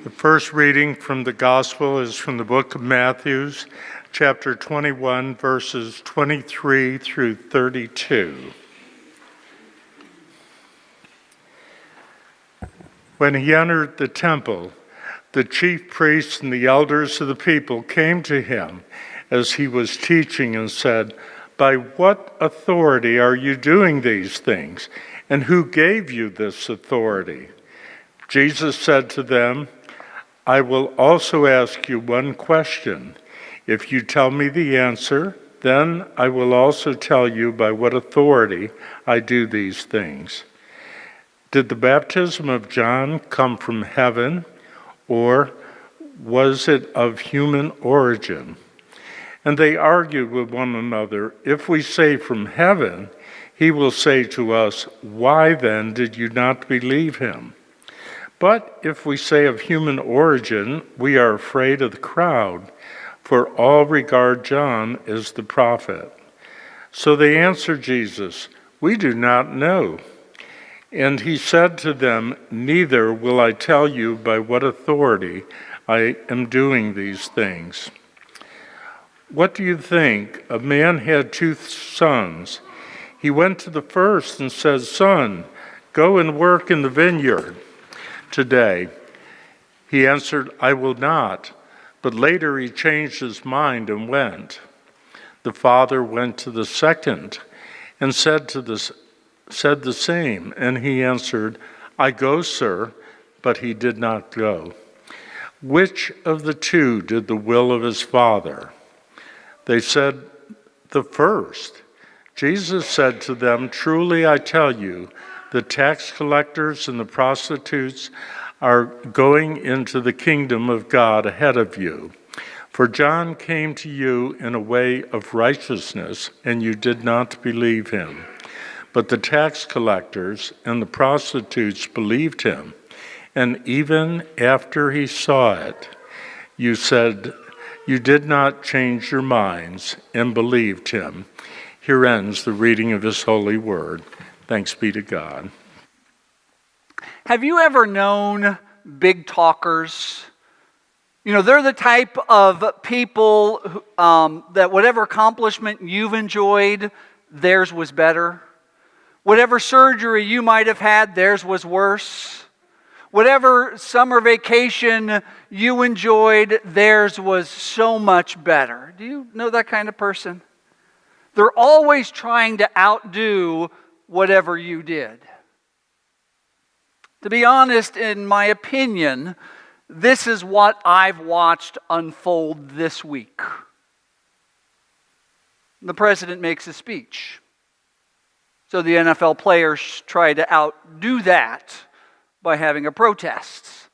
The first reading from the Gospel is from the book of Matthew, chapter 21, verses 23 through 32. When he entered the temple, the chief priests and the elders of the people came to him as he was teaching and said, "By what authority are you doing these things? And who gave you this authority?" Jesus said to them, "I will also ask you one question. If you tell me the answer, then I will also tell you by what authority I do these things. Did the baptism of John come from heaven, or was it of human origin?" And they argued with one another. "If we say from heaven, he will say to us, 'Why then did you not believe him?' But if we say of human origin, we are afraid of the crowd, for all regard John as the prophet." So they answered Jesus, "We do not know." And he said to them, "Neither will I tell you by what authority I am doing these things. What do you think? A man had 2 sons. He went to the first and said, 'Son, go and work in the vineyard today.' He answered, 'I will not.' But later he changed his mind and went. The father went to the second and said the same. And he answered, 'I go, sir.' But he did not go. Which of the 2 did the will of his father?" They said, "The first." Jesus said to them, "Truly I tell you, the tax collectors and the prostitutes are going into the kingdom of God ahead of you. For John came to you in a way of righteousness, and you did not believe him. But the tax collectors and the prostitutes believed him. And even after he saw it, you said you did not change your minds and believed him." Here ends the reading of his holy word. Thanks be to God. Have you ever known big talkers? You know, they're the type of people that whatever accomplishment you've enjoyed, theirs was better. Whatever surgery you might have had, theirs was worse. Whatever summer vacation you enjoyed, theirs was so much better. Do you know that kind of person? They're always trying to outdo whatever you did. To be honest, in my opinion, this is what I've watched unfold this week. The president makes a speech. So the NFL players try to outdo that by having a protest.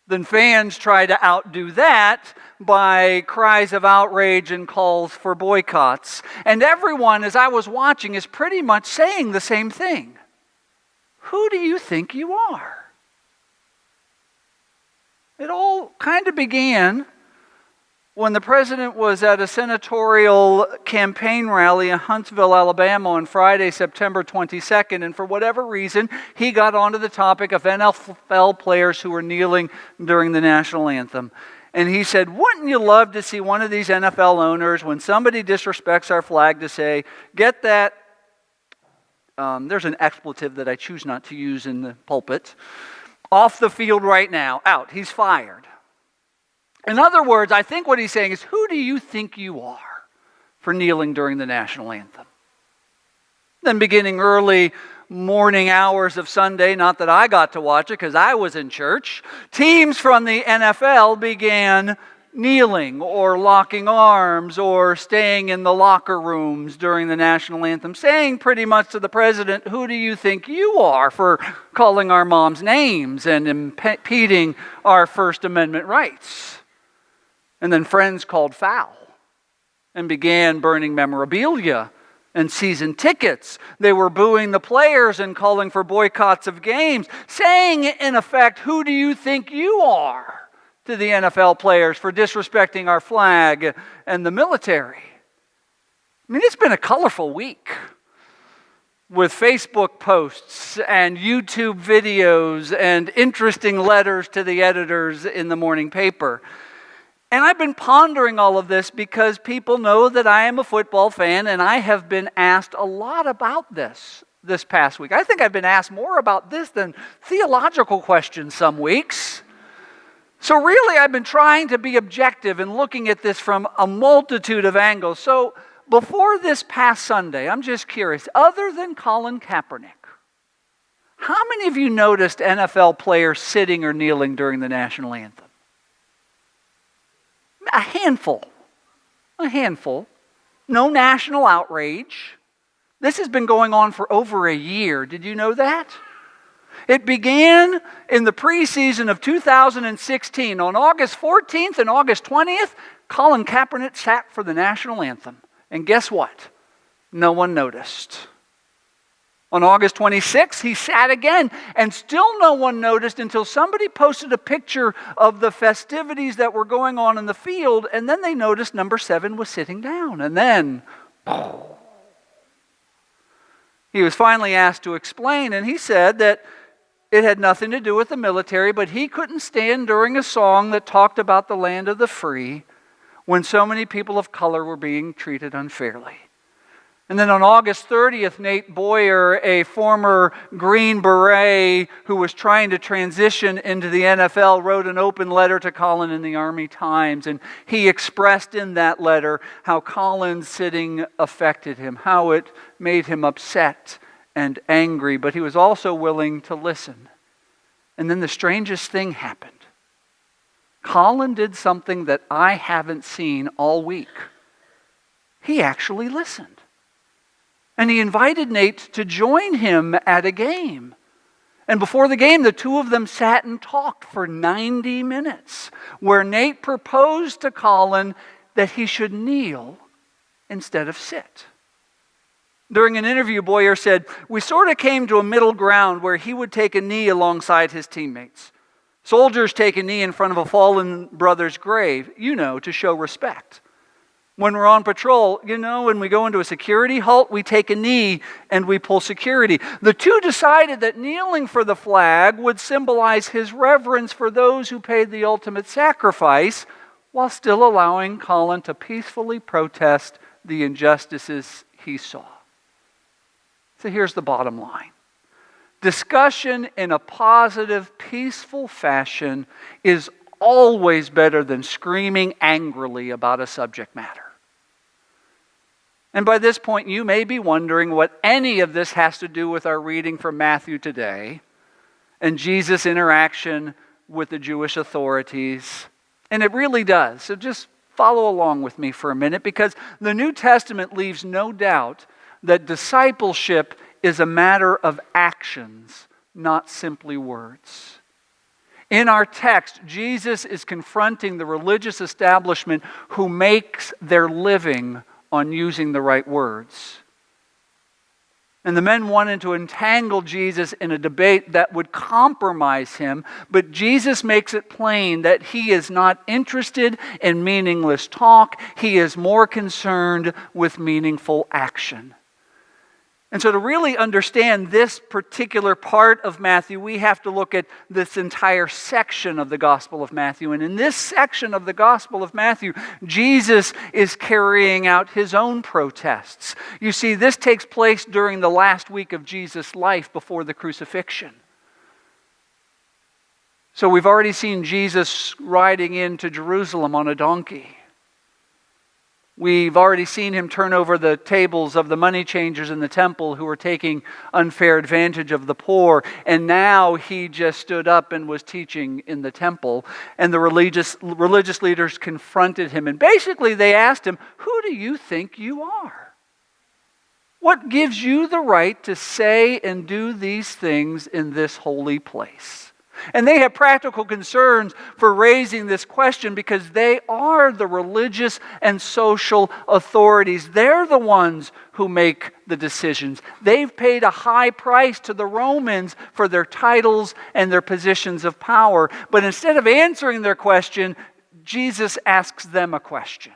Then fans try to outdo that by cries of outrage and calls for boycotts. And everyone, as I was watching, is pretty much saying the same thing. Who do you think you are? It all kind of began when the president was at a senatorial campaign rally in Huntsville, Alabama on Friday, September 22nd, and for whatever reason, he got onto the topic of NFL players who were kneeling during the national anthem. And he said, "Wouldn't you love to see one of these NFL owners, when somebody disrespects our flag, to say, 'Get that,' there's an expletive that I choose not to use in the pulpit, 'off the field right now, out, he's fired.'" In other words, I think what he's saying is, who do you think you are for kneeling during the national anthem? Then beginning early morning hours of Sunday, not that I got to watch it because I was in church, teams from the NFL began kneeling or locking arms or staying in the locker rooms during the national anthem, saying pretty much to the president, "Who do you think you are for calling our moms names and impeding our First Amendment rights?" And then friends called foul and began burning memorabilia and season tickets. They were booing the players and calling for boycotts of games, saying in effect, "Who do you think you are?" to the NFL players for disrespecting our flag and the military. I mean, it's been a colorful week. with Facebook posts and YouTube videos and interesting letters to the editors in the morning paper. And I've been pondering all of this because people know that I am a football fan, and I have been asked a lot about this past week. I think I've been asked more about this than theological questions some weeks. So really, I've been trying to be objective and looking at this from a multitude of angles. So before this past Sunday, I'm just curious, other than Colin Kaepernick, how many of you noticed NFL players sitting or kneeling during the national anthem? A handful. No national outrage. This has been going on for over a year. Did you know that? It began in the preseason of 2016. On August 14th and August 20th, Colin Kaepernick sat for the national anthem. And guess what? No one noticed. On August 26th, he sat again, and still no one noticed until somebody posted a picture of the festivities that were going on in the field, and then they noticed number 7 was sitting down. And then, he was finally asked to explain, and he said that it had nothing to do with the military, but he couldn't stand during a song that talked about the land of the free when so many people of color were being treated unfairly. And then on August 30th, Nate Boyer, a former Green Beret who was trying to transition into the NFL, wrote an open letter to Colin in the Army Times. And he expressed in that letter how Colin's sitting affected him, how it made him upset and angry, but he was also willing to listen. And then the strangest thing happened. Colin did something that I haven't seen all week. He actually listened. And he invited Nate to join him at a game. And before the game, the two of them sat and talked for 90 minutes, where Nate proposed to Colin that he should kneel instead of sit. During an interview, Boyer said, "We sort of came to a middle ground where he would take a knee alongside his teammates. Soldiers take a knee in front of a fallen brother's grave, to show respect. When we're on patrol, when we go into a security halt, we take a knee and we pull security." The two decided that kneeling for the flag would symbolize his reverence for those who paid the ultimate sacrifice, while still allowing Colin to peacefully protest the injustices he saw. So here's the bottom line. Discussion in a positive, peaceful fashion is always better than screaming angrily about a subject matter. And by this point, you may be wondering what any of this has to do with our reading from Matthew today and Jesus' interaction with the Jewish authorities. And it really does. So just follow along with me for a minute, because the New Testament leaves no doubt that discipleship is a matter of actions, not simply words. In our text, Jesus is confronting the religious establishment who makes their living on using the right words. And the men wanted to entangle Jesus in a debate that would compromise him, but Jesus makes it plain that he is not interested in meaningless talk. He is more concerned with meaningful action. And so to really understand this particular part of Matthew, we have to look at this entire section of the Gospel of Matthew. And in this section of the Gospel of Matthew, Jesus is carrying out his own protests. You see, this takes place during the last week of Jesus' life before the crucifixion. So we've already seen Jesus riding into Jerusalem on a donkey. We've already seen him turn over the tables of the money changers in the temple who were taking unfair advantage of the poor. And now he just stood up and was teaching in the temple. And the religious leaders confronted him. And basically they asked him, "Who do you think you are? What gives you the right to say and do these things in this holy place?" And they have practical concerns for raising this question because they are the religious and social authorities. They're the ones who make the decisions. They've paid a high price to the Romans for their titles and their positions of power. But instead of answering their question, Jesus asks them a question.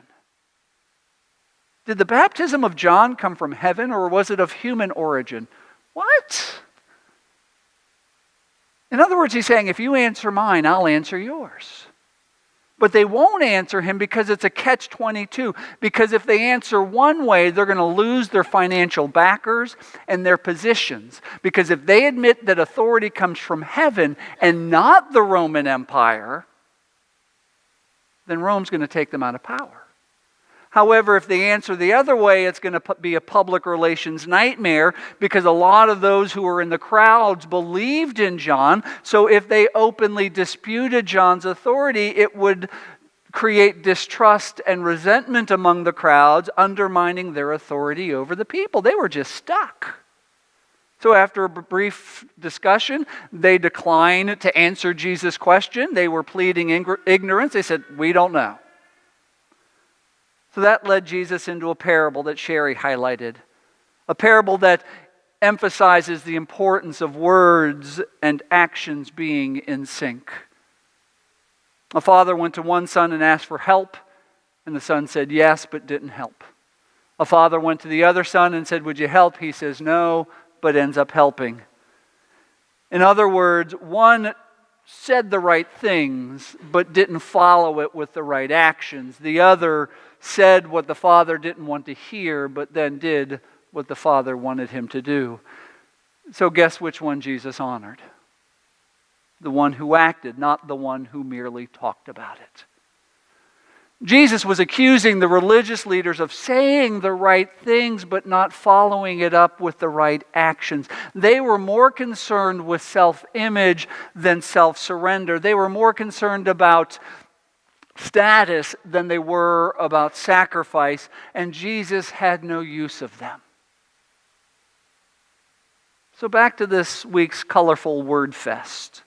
Did the baptism of John come from heaven, or was it of human origin? What? In other words, he's saying, if you answer mine, I'll answer yours. But they won't answer him because it's a catch-22. Because if they answer one way, they're going to lose their financial backers and their positions. Because if they admit that authority comes from heaven and not the Roman Empire, then Rome's going to take them out of power. However, if they answer the other way, it's going to be a public relations nightmare because a lot of those who were in the crowds believed in John. So if they openly disputed John's authority, it would create distrust and resentment among the crowds, undermining their authority over the people. They were just stuck. So after a brief discussion, they declined to answer Jesus' question. They were pleading ignorance. They said, we don't know. So that led Jesus into a parable that Sherry highlighted. A parable that emphasizes the importance of words and actions being in sync. A father went to one son and asked for help, and the son said yes, but didn't help. A father went to the other son and said, would you help? He says no, but ends up helping. In other words, one said the right things, but didn't follow it with the right actions. The other said what the father didn't want to hear, but then did what the father wanted him to do. So guess which one Jesus honored? The one who acted, not the one who merely talked about it. Jesus was accusing the religious leaders of saying the right things, but not following it up with the right actions. They were more concerned with self-image than self-surrender. They were more concerned about status than they were about sacrifice, and Jesus had no use of them. So back to this week's colorful word fest.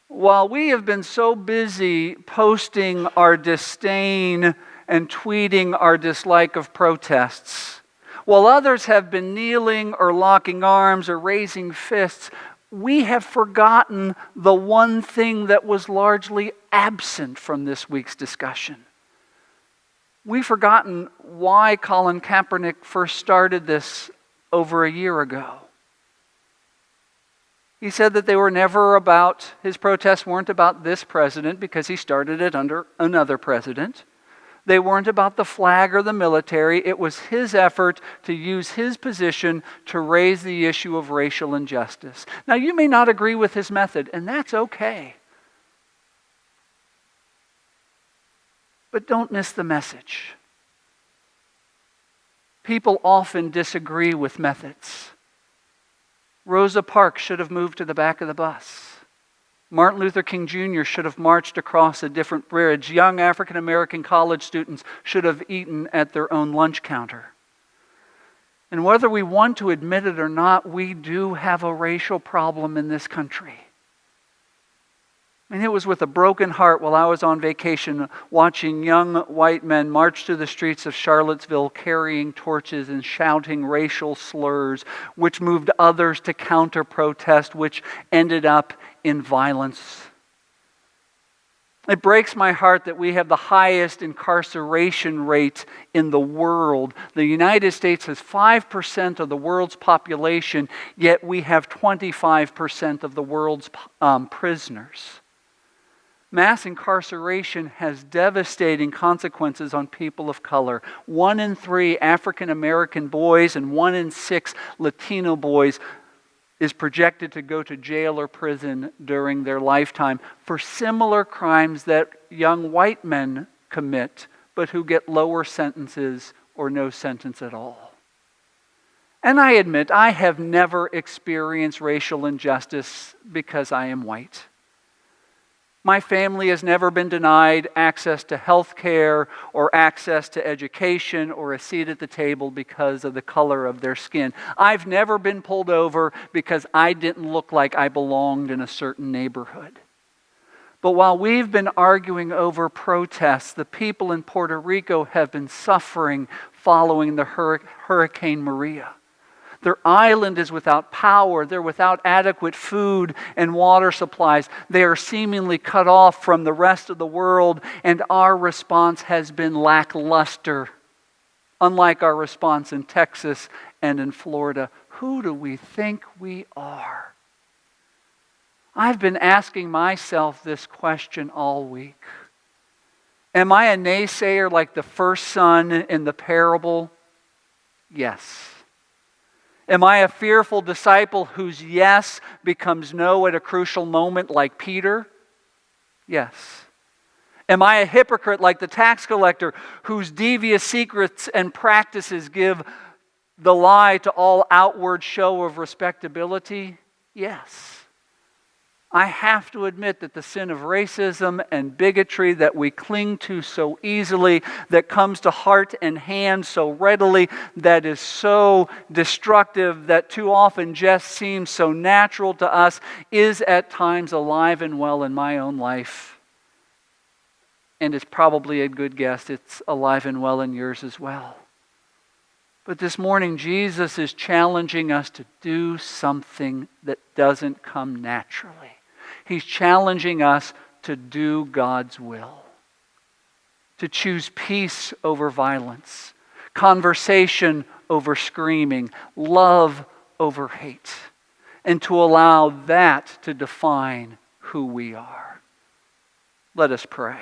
While we have been so busy posting our disdain and tweeting our dislike of protests, while others have been kneeling or locking arms or raising fists, we have forgotten the one thing that was largely absent from this week's discussion. We've forgotten why Colin Kaepernick first started this over a year ago. He said that his protests weren't about this president because he started it under another president. They weren't about the flag or the military. It was his effort to use his position to raise the issue of racial injustice. Now, you may not agree with his method, and that's okay. But don't miss the message. People often disagree with methods. Rosa Parks should have moved to the back of the bus. Martin Luther King Jr. should have marched across a different bridge. Young African American college students should have eaten at their own lunch counter. And whether we want to admit it or not, we do have a racial problem in this country. And it was with a broken heart while I was on vacation watching young white men march through the streets of Charlottesville carrying torches and shouting racial slurs, which moved others to counter-protest, which ended up in violence. It breaks my heart that we have the highest incarceration rate in the world. The United States has 5% of the world's population, yet we have 25% of the world's prisoners. Mass incarceration has devastating consequences on people of color. 1 in 3 African American boys and 1 in 6 Latino boys is projected to go to jail or prison during their lifetime for similar crimes that young white men commit, but who get lower sentences or no sentence at all. And I admit, I have never experienced racial injustice because I am white. My family has never been denied access to health care or access to education or a seat at the table because of the color of their skin. I've never been pulled over because I didn't look like I belonged in a certain neighborhood. But while we've been arguing over protests, the people in Puerto Rico have been suffering following the Hurricane Maria. Their island is without power. They're without adequate food and water supplies. They are seemingly cut off from the rest of the world, and our response has been lackluster, unlike our response in Texas and in Florida. Who do we think we are? I've been asking myself this question all week. Am I a naysayer like the first son in the parable? Yes. Am I a fearful disciple whose yes becomes no at a crucial moment like Peter? Yes. Am I a hypocrite like the tax collector whose devious secrets and practices give the lie to all outward show of respectability? Yes. I have to admit that the sin of racism and bigotry that we cling to so easily, that comes to heart and hand so readily, that is so destructive, that too often just seems so natural to us, is at times alive and well in my own life. And it's probably a good guess it's alive and well in yours as well. But this morning, Jesus is challenging us to do something that doesn't come naturally. He's challenging us to do God's will, to choose peace over violence, conversation over screaming, love over hate, and to allow that to define who we are. Let us pray.